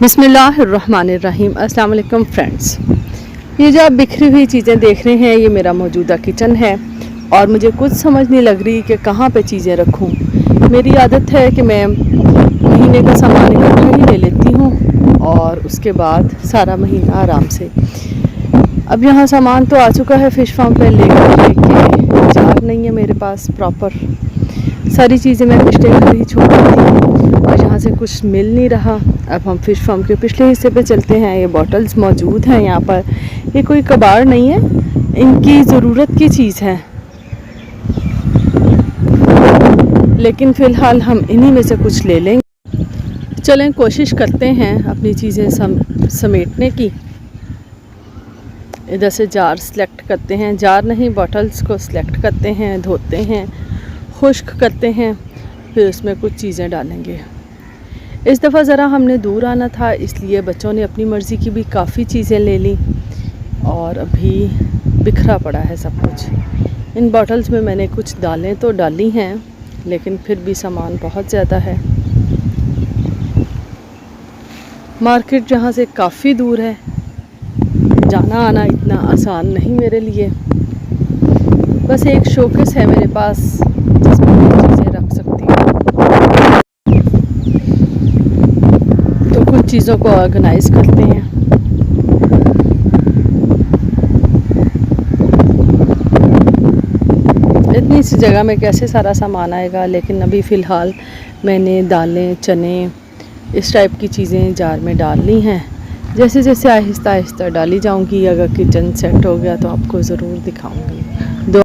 बिस्मिल्लाहिर्रहमानिर्रहीम। अस्सलाम वालेकुम फ्रेंड्स। ये जो आप बिखरी हुई चीज़ें देख रहे हैं, ये मेरा मौजूदा किचन है और मुझे कुछ समझ नहीं लग रही कि कहाँ पे चीज़ें रखूँ। मेरी आदत है कि मैं महीने का सामान इकट्ठा ही ले लेती हूँ और उसके बाद सारा महीना आराम से। अब यहाँ सामान तो आ चुका है फ़िश फार्म पे लेके जार नहीं है मेरे पास प्रॉपर। सारी चीज़ें मैं पिछले घर ही छोड़ दी थी और यहाँ से कुछ मिल नहीं रहा। अब हम फ़िश फार्म के पिछले हिस्से पे चलते हैं। ये बॉटल्स मौजूद हैं यहाँ पर। ये कोई कबाड़ नहीं है, इनकी ज़रूरत की चीज़ है, लेकिन फ़िलहाल हम इन्हीं में से कुछ ले लेंगे। चलें कोशिश करते हैं अपनी चीज़ें समेटने की। इधर से जार सेलेक्ट करते हैं, जार नहीं बॉटल्स को सिलेक्ट करते हैं, धोते हैं, खुश्क करते हैं, फिर उसमें कुछ चीज़ें डालेंगे। इस दफ़ा ज़रा हमने दूर आना था, इसलिए बच्चों ने अपनी मर्ज़ी की भी काफ़ी चीज़ें ले ली और अभी बिखरा पड़ा है सब कुछ। इन बॉटल्स में मैंने कुछ दालें तो डाली हैं, लेकिन फिर भी सामान बहुत ज़्यादा है। मार्केट जहाँ से काफ़ी दूर है, जाना आना इतना आसान नहीं मेरे लिए। बस एक शोकेस है मेरे पास जिसमें मैं चीज़ें रख सकती हूँ। तो कुछ चीज़ों को ऑर्गेनाइज़ करते हैं। इतनी सी जगह में कैसे सारा सामान आएगा, लेकिन अभी फ़िलहाल मैंने दालें, चने, इस टाइप की चीज़ें जार में डाल ली हैं। जैसे जैसे आहिस्ता आहिस्ता डाली जाऊंगी। अगर किचन सेट हो गया तो आपको ज़रूर दिखाऊंगी।